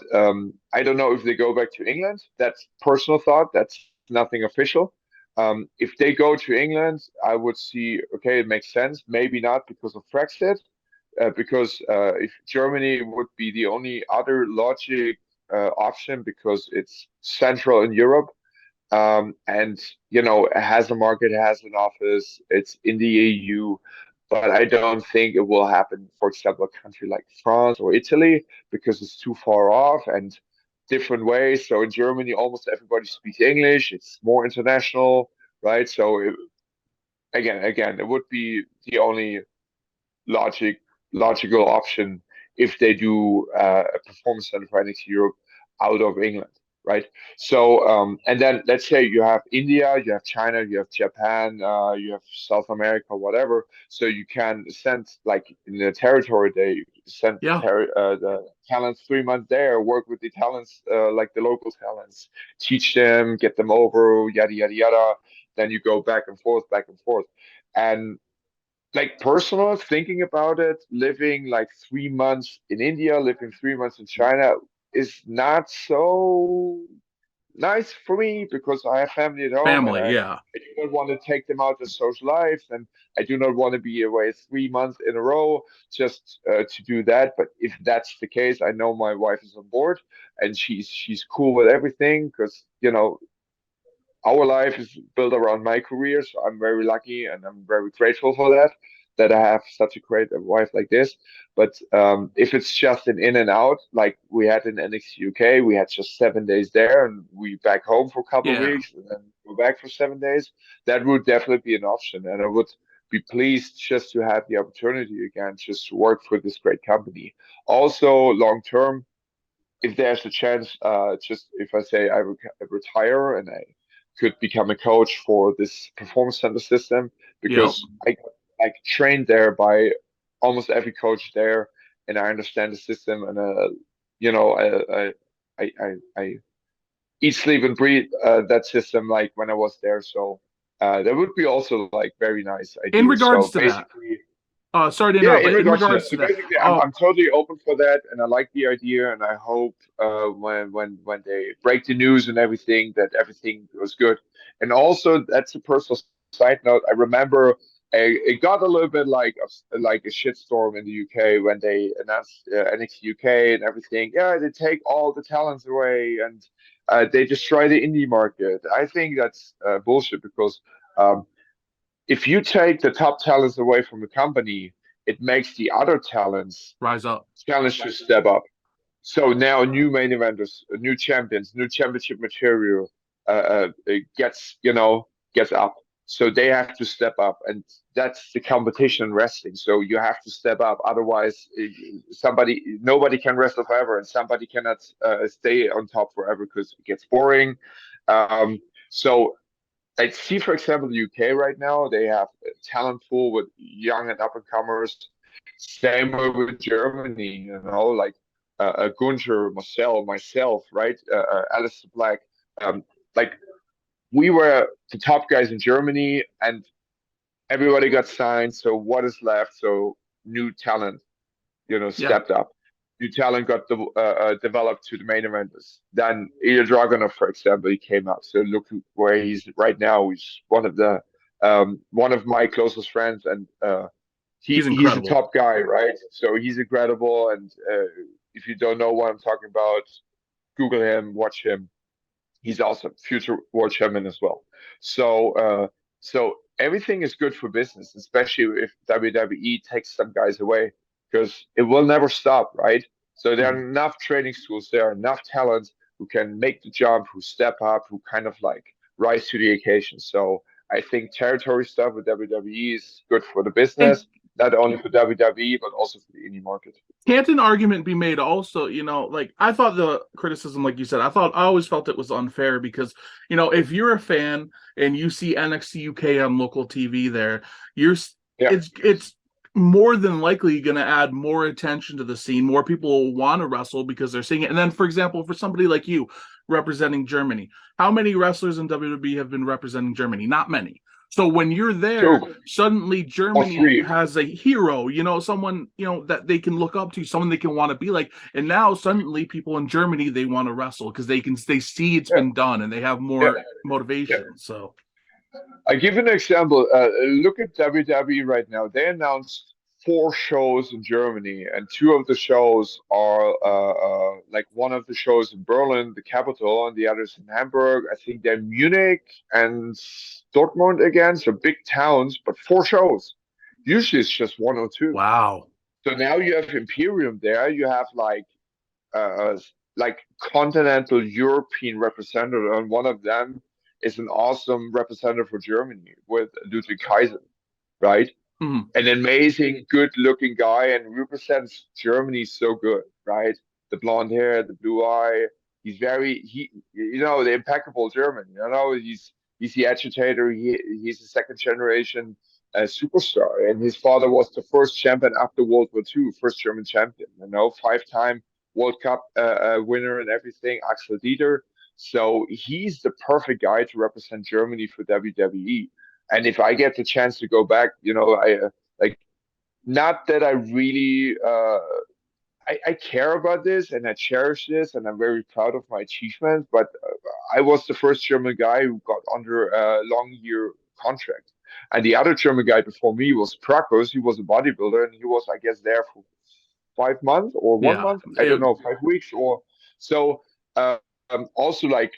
[SPEAKER 2] I don't know if they go back to England. That's personal thought. That's nothing official. If they go to England, I would see, okay, it makes sense. Maybe not because of Brexit, because if Germany would be the only other logic option because it's central in Europe, and it has a market, it has an office, it's in the EU, but I don't think it will happen, for example, a country like France or Italy, because it's too far off and different ways. So in Germany, almost everybody speaks English, it's more international, right? So again, it would be the only logic logical option if they do a performance center for NXT Europe out of England, right? So and then let's say you have India, you have China, you have Japan, you have South America, whatever. So you can send, like in the territory, they send
[SPEAKER 1] Yeah.
[SPEAKER 2] the talents 3 months there, work with the talents, like the local talents, teach them, get them over, yada yada yada. Then you go back and forth, and like personal thinking about it, living like 3 months in India, living 3 months in China is not so nice for me because I have family at home, and
[SPEAKER 1] Family,
[SPEAKER 2] I
[SPEAKER 1] yeah.
[SPEAKER 2] do not want to take them out to social life, and I do not want to be away 3 months in a row just to do that. But if that's the case, I know my wife is on board and she's cool with everything because our life is built around my career, so I'm very lucky and I'm very grateful for that, that I have such a great wife like this. But if it's just an in and out, like we had in NXT UK, we had just 7 days there and we back home for a couple of
[SPEAKER 1] Yeah.
[SPEAKER 2] weeks and then go back for 7 days. That would definitely be an option, and I would be pleased just to have the opportunity again, just to work for this great company. Also, long term, if there's a chance, just if I say I retire and I could become a coach for this performance center system,
[SPEAKER 1] Yep.
[SPEAKER 2] because I like trained there by almost every coach there, and I understand the system, and you know, I eat, sleep, and breathe that system like when I was there. So that would be also like very nice
[SPEAKER 1] In
[SPEAKER 2] idea.
[SPEAKER 1] regards
[SPEAKER 2] So
[SPEAKER 1] to that,
[SPEAKER 2] basically,
[SPEAKER 1] sorry to
[SPEAKER 2] yeah,
[SPEAKER 1] interrupt,
[SPEAKER 2] in
[SPEAKER 1] but in
[SPEAKER 2] regards to that.
[SPEAKER 1] regards
[SPEAKER 2] So
[SPEAKER 1] to that,
[SPEAKER 2] basically, I'm totally open for that, and I like the idea, and I hope when they break the news and everything, that everything goes good. And also, that's a personal side note. I remember it got a little bit like a shitstorm in the UK when they announced NXT UK and everything. Yeah, they take all the talents away and they destroy the indie market. I think that's bullshit because. If you take the top talents away from the company, it makes the other talents
[SPEAKER 1] rise up.
[SPEAKER 2] challenge to step up. So now new main eventers, new champions, new championship material it gets up. So they have to step up, and that's the competition in wrestling. So you have to step up, otherwise nobody can wrestle forever, and somebody cannot stay on top forever because it gets boring. So I see, for example, the UK right now, they have a talent pool with young and up and comers. Same with Germany, like Gunther, Marcel, myself, right? Alistair Black. Um, like we were the top guys in Germany, and everybody got signed. So what is left? So new talent,
[SPEAKER 1] Yeah.
[SPEAKER 2] stepped up. New talent got developed to the main eventers. Then Ilya Dragunov, for example, he came up. So look where he's right now. He's one of my closest friends, and
[SPEAKER 1] He's
[SPEAKER 2] he's a
[SPEAKER 1] incredible.
[SPEAKER 2] top guy, right? So he's incredible. And if you don't know what I'm talking about, Google him, watch him. He's also future world champion as well. So everything is good for business, especially if WWE takes some guys away, because it will never stop, right? So there
[SPEAKER 1] Mhm.
[SPEAKER 2] are enough training schools, there are enough talents who can make the jump, who step up, who kind of like rise to the occasion. So I think territory stuff with WWE is good for the
[SPEAKER 1] And
[SPEAKER 2] business, not only for WWE but also for the indie market.
[SPEAKER 1] can't an argument be made also, like I thought the criticism, like you said, I always felt it was unfair because, if you're a fan and you see NXT UK on local TV there, you're
[SPEAKER 2] Yeah,
[SPEAKER 1] it's more than likely going to add more attention to the scene. More people will want to wrestle because they're seeing it. And then, for example, for somebody like you representing Germany, how many wrestlers in WWE have been representing Germany? Not many. So when you're there,
[SPEAKER 2] Two
[SPEAKER 1] suddenly
[SPEAKER 2] or
[SPEAKER 1] Germany
[SPEAKER 2] three.
[SPEAKER 1] has a hero, someone, that they can look up to, someone they can want to be like. And now suddenly people in Germany, they want to wrestle because they see it's
[SPEAKER 2] Yeah,
[SPEAKER 1] been done and they have
[SPEAKER 2] yeah,
[SPEAKER 1] more
[SPEAKER 2] yeah.
[SPEAKER 1] motivation. So
[SPEAKER 2] I give an example. Look at WWE right now. They announced 4 shows in Germany, and 2 of the shows are like one of the shows in Berlin, the capital, and the others in Hamburg. I think they're Munich and Dortmund again, so big towns, but 4 shows. Usually it's just one or two.
[SPEAKER 1] wow.
[SPEAKER 2] So now you have Imperium there. You have uh, like continental European representative, and one of them is an awesome representative for Germany with Ludwig Kaiser, right?
[SPEAKER 1] Mhm.
[SPEAKER 2] An amazing, good-looking guy, and represents Germany so good, right? The blonde hair, the blue eye. The impeccable German. He's the agitator. He's a second generation superstar, and his father was the first champion after World War II, first German champion. 5-time World Cup winner and everything. Axel Dieter. So he's the perfect guy to represent Germany for WWE. And if I get the chance to go back, like, not that I really I care about this and I cherish this and I'm very proud of my achievements, but I was the first German guy who got under a long year contract. And the other German guy before me was Prakos. He was a bodybuilder and he was, I guess, there for 5 months or one
[SPEAKER 1] Yeah.
[SPEAKER 2] month. I don't know, 5 weeks or so. Uh, Also, like,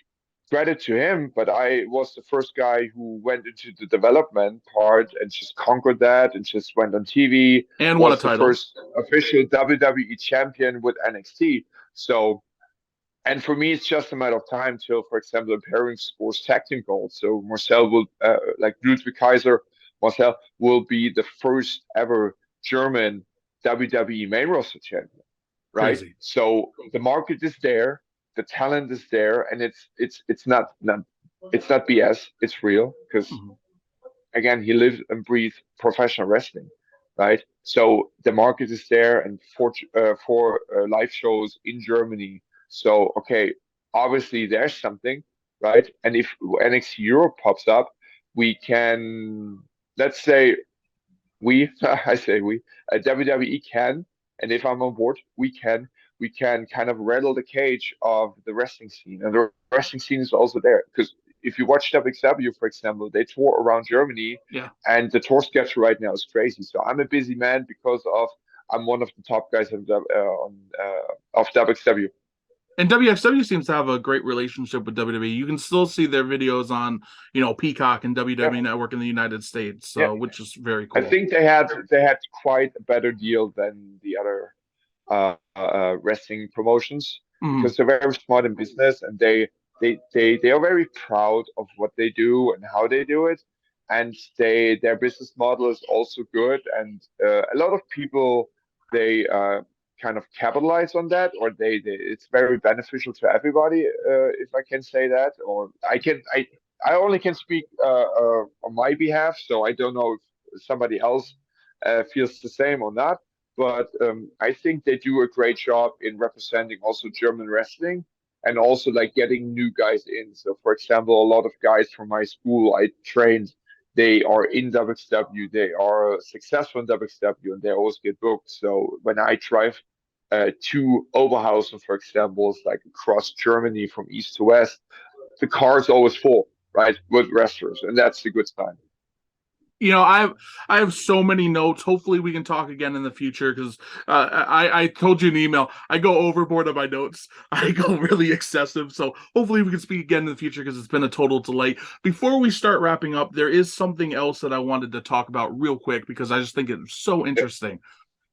[SPEAKER 2] credit to him, but I was the first guy who went into the development part and just conquered that and just went on TV,
[SPEAKER 1] And won a
[SPEAKER 2] was the
[SPEAKER 1] title.
[SPEAKER 2] first official WWE champion with NXT. So, and for me, it's just a matter of time till, for example, Imperium scores tag team gold. So Marcel will, like Ludwig Kaiser, Marcel will be the first ever German WWE main roster champion, right?
[SPEAKER 1] Crazy.
[SPEAKER 2] So the market is there, the talent is there, and it's not BS. It's real because,
[SPEAKER 1] Mhm.
[SPEAKER 2] again, he lives and breathes professional wrestling, right? So the market is there, and for live shows in Germany. So, okay, obviously there's something, right? And if NXT Europe pops up, we can, let's say, I say WWE can, and if I'm on board, we can kind of rattle the cage of the wrestling scene, and the wrestling scene is also there because if you watch WXW, for example, they tour around Germany,
[SPEAKER 1] Yeah.
[SPEAKER 2] and the tour schedule right now is crazy. So I'm a busy man because of I'm one of the top guys of WXW.
[SPEAKER 1] And WXW seems to have a great relationship with WWE. You can still see their videos on, Peacock and
[SPEAKER 2] Yeah,
[SPEAKER 1] WWE Network in the United States,
[SPEAKER 2] yeah.
[SPEAKER 1] which is very
[SPEAKER 2] I
[SPEAKER 1] cool.
[SPEAKER 2] think they had quite a better deal than the other wrestling promotions
[SPEAKER 1] Mhm.
[SPEAKER 2] because they're very smart in business and they are very proud of what they do and how they do it, and their business model is also good, and a lot of people they kind of capitalize on that, or they it's very beneficial to everybody, if I can say that, or I only can speak on my behalf, so I don't know if somebody else feels the same or not, but I think they do a great job in representing also German wrestling and also like getting new guys in. So, for example, a lot of guys from my school I trained, they are in WXW, they are successful in WXW, and they always get booked. So when I drive to Oberhausen, for example, it's like across Germany from east to west, the car is always full, right, with wrestlers, and that's a good sign.
[SPEAKER 1] I have so many notes. Hopefully, we can talk again in the future because I told you an email. I go overboard on my notes. I go really excessive. So hopefully, we can speak again in the future because it's been a total delight. Before we start wrapping up, there is something else that I wanted to talk about real quick because I just think it's so
[SPEAKER 2] Yeah.
[SPEAKER 1] interesting.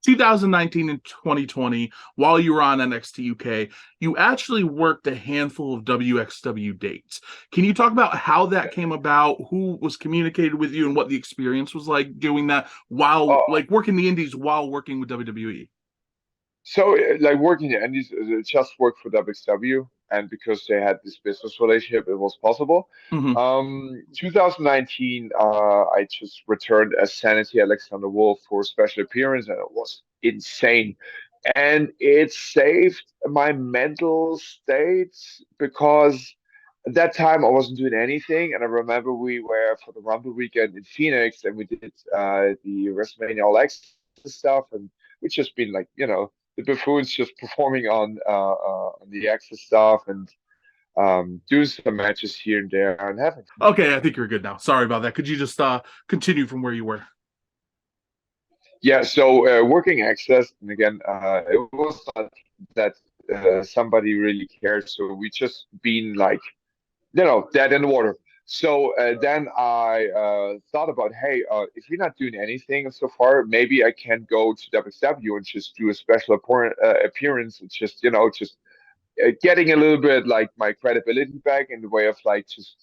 [SPEAKER 1] 2019 and 2020, while you were on NXT UK, you actually worked a handful of WXW dates. Can you talk about how that came about, who was communicated with you, and what the experience was like doing that while,
[SPEAKER 2] Uh,
[SPEAKER 1] like, working the indies while working with WWE?
[SPEAKER 2] So, like working the Indies, just worked for WXW, and because they had this business relationship, it was possible.
[SPEAKER 1] Mm-hmm.
[SPEAKER 2] 2019, I just returned as Sanity Alexander Wolfe for a special appearance, and it was insane. And it saved my mental state because at that time I wasn't doing anything, and I remember we were for the Rumble weekend in Phoenix, and we did the WrestleMania All Access stuff, and we just been like, the buffoons just performing on the Access stuff and doing some matches here and there and having fun.
[SPEAKER 1] Okay, I think you're good now. Sorry about that. Could you just continue from where you were?
[SPEAKER 2] Yeah, so working Access, and again, it was not that somebody really cared, so we just been like, dead in the water. So then I thought about, hey, if we're not doing anything so far, maybe I can go to WXW and just do a special appearance. It's just, getting a little bit like my credibility back in the way of like just,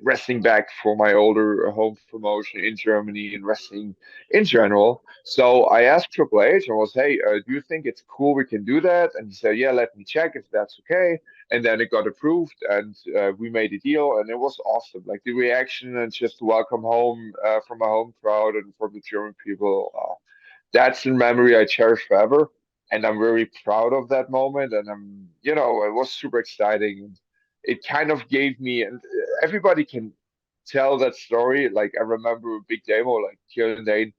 [SPEAKER 2] wrestling back for my older home promotion in Germany and wrestling in general. So I asked Triple H and was, hey, do you think it's cool we can do that? And he said, yeah, let me check if that's okay. And then it got approved, and we made a deal, and it was awesome. Like the reaction and just welcome home from my home crowd and from the German people. That's a memory I cherish forever, and I'm very proud of that moment. And it was super exciting. It kind of gave me, and everybody can tell that story. Like I remember a big demo, like Kieran Dane,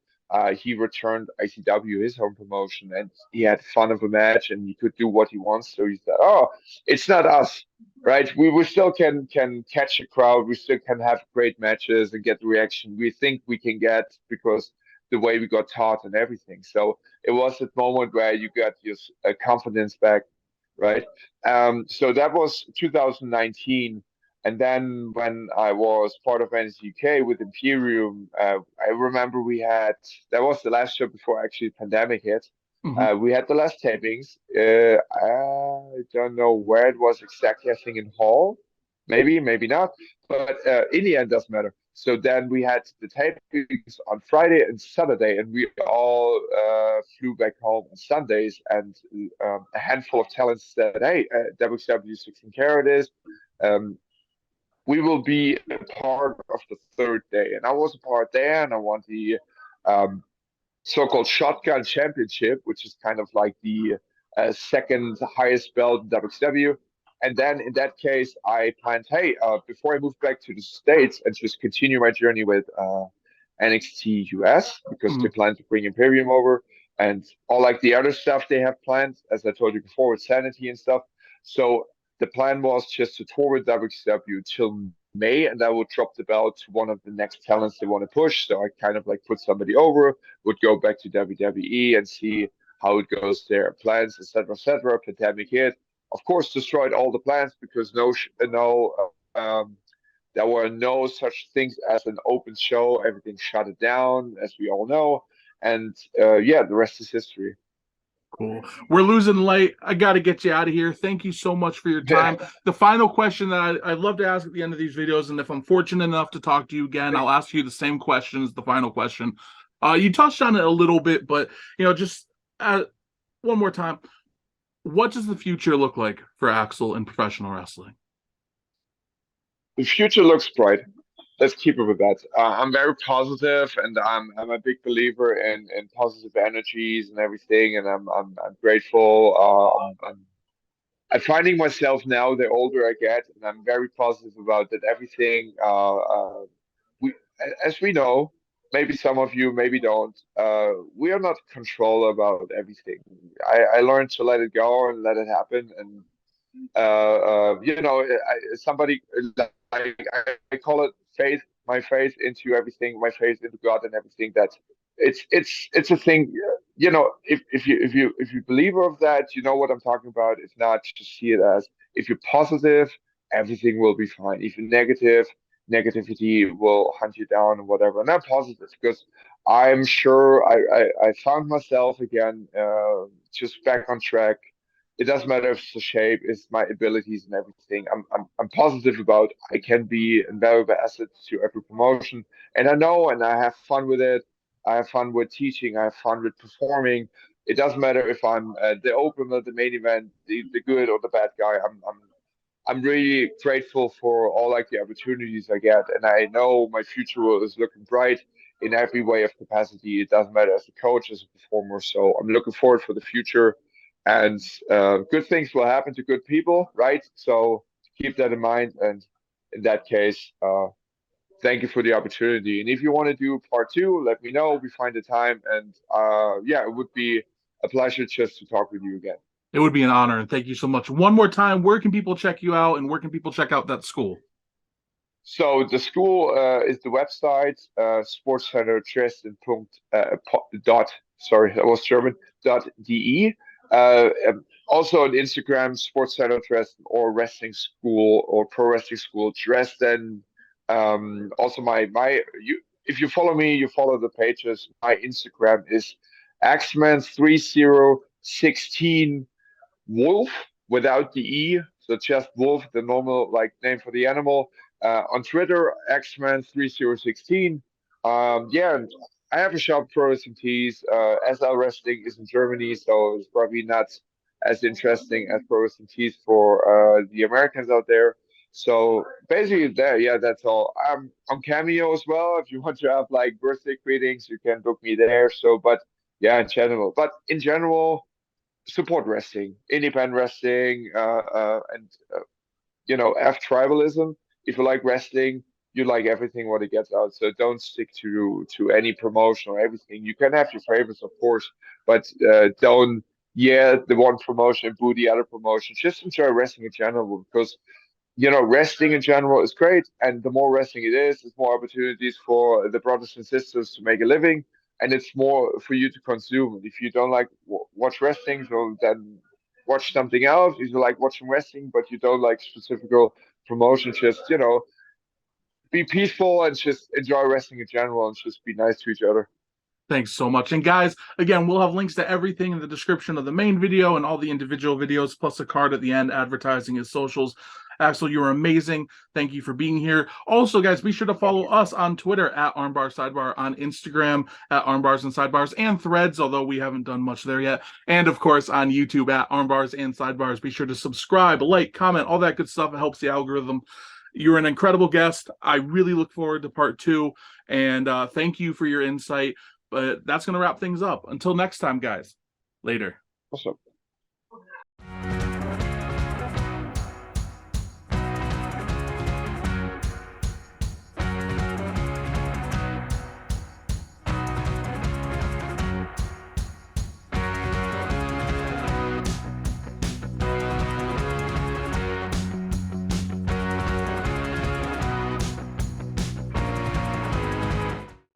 [SPEAKER 2] he returned ICW, his home promotion, and he had fun of a match, and he could do what he wants. So he said, "Oh, it's not us, right? We still can catch a crowd. We still can have great matches and get the reaction we think we can get because the way we got taught and everything." So it was that moment where you got your confidence back, right? So that was 2019. And then when I was part of NXT UK with Imperium, I remember that was the last show before actually the pandemic hit.
[SPEAKER 1] Mm-hmm.
[SPEAKER 2] We had the last tapings. I don't know where it was exactly. I think in Hall, maybe not. But in the end, doesn't matter. So then we had the tapings on Friday and Saturday, and we all flew back home on Sundays. And a handful of talents said, "Hey, WXW 16 Carat is. Um, we will be a part of the third day." And I was a part there, and I won the um, so-called Shotgun Championship, which is kind of like the second highest belt in WXW. And then in that case, I planned, hey, before I move back to the States and just continue my journey with NXT US, because
[SPEAKER 1] Mm-hmm.
[SPEAKER 2] they plan to bring Imperium over and all like the other stuff they have planned, as I told you before, with Sanity and stuff. So the plan was just to tour with WXW till May, and I would drop the belt to one of the next talents they want to push. So I kind of like put somebody over, would go back to WWE and see how it goes there, plans, etc., etc. Pandemic hit, of course, destroyed all the plans because there were no such things as an open show. Everything shut it down, as we all know, and yeah, the rest is history.
[SPEAKER 1] Cool. We're losing light. I got to get you out of here. Thank you so much for your time. The final question that I'd love to ask at the end of these videos, and if I'm fortunate enough to talk to you again, I'll ask you the same question as the final question. You touched on it a little bit, but just one more time. What does the future look like for Axel in professional wrestling?
[SPEAKER 2] The future looks bright. Let's keep it with that. I'm very positive, and I'm a big believer in positive energies and everything, and I'm grateful. I'm finding myself now the older I get, and I'm very positive about that. Everything we, as we know, maybe some of you maybe don't. We are not control about everything. I learned to let it go and let it happen, and somebody like I call it faith, my faith into everything, my faith into God and everything. That it's a thing. If you believe of that, you know what I'm talking about. If not, just see it as if you're positive, everything will be fine. If you're negative, negativity will hunt you down and whatever. And I'm positive because I'm sure I found myself again, just back on track. It doesn't matter if it's the shape, it's my abilities and everything. I'm positive about I can be a valuable asset to every promotion. And I know and I have fun with it. I have fun with teaching, I have fun with performing. It doesn't matter if I'm the opener, the main event, the good or the bad guy. I'm really grateful for all like the opportunities I get, and I know my future is looking bright in every way of capacity. It doesn't matter as a coach, as a performer. So I'm looking forward for the future, and good things will happen to good people, right? So keep that in mind. And in that case, thank you for the opportunity. And if you want to do part two, let me know. We find the time. And yeah, it would be a pleasure just to talk with you again.
[SPEAKER 1] It would be an honor. And thank you so much. One more time, where can people check you out and where can people check out that school?
[SPEAKER 2] So the school is the website, Sportcenter Dresden. Dot, sorry, that was German, .de. Also on Instagram, Sportcenter Dresden or Wrestling School or Pro Wrestling School Dresden. Also if you follow me, you follow the pages. My Instagram is Axman3016 Wolf without the E. So just Wolf, the normal like name for the animal. On Twitter, Axman3016. Yeah, and I have a shop Pro Wrestling Tees. SL Wrestling is in Germany, so it's probably not as interesting as Pro Wrestling Tees for the Americans out there. So basically, that's all. I'm on Cameo as well. If you want to have like birthday greetings, you can book me there. So, but yeah, in general, support wrestling, independent wrestling, and F tribalism. If you like wrestling, you like everything what it gets out. So don't stick to any promotion or everything. You can have your favorites, of course, but don't the one promotion and boo the other promotion. Just enjoy wrestling in general because wrestling in general is great, and the more wrestling it is, there's more opportunities for the brothers and sisters to make a living, and it's more for you to consume. If you don't like watch wrestling, so then watch something else. If you like watching wrestling, but you don't like specific promotion, just be peaceful and just enjoy wrestling in general, and just be nice to each other.
[SPEAKER 1] Thanks so much. And guys, again, we'll have links to everything in the description of the main video and all the individual videos, plus a card at the end advertising his socials. Axel, you were amazing. Thank you for being here. Also, guys, be sure to follow us on Twitter at Armbars Sidebar, on Instagram at Armbars and Sidebars, and Threads, although we haven't done much there yet. And of course, on YouTube at Armbars and Sidebars. Be sure to subscribe, like, comment, all that good stuff. It helps the algorithm. You're an incredible guest. I really look forward to part two. And thank you for your insight. But that's going to wrap things up. Until next time, guys. Later.
[SPEAKER 2] Awesome.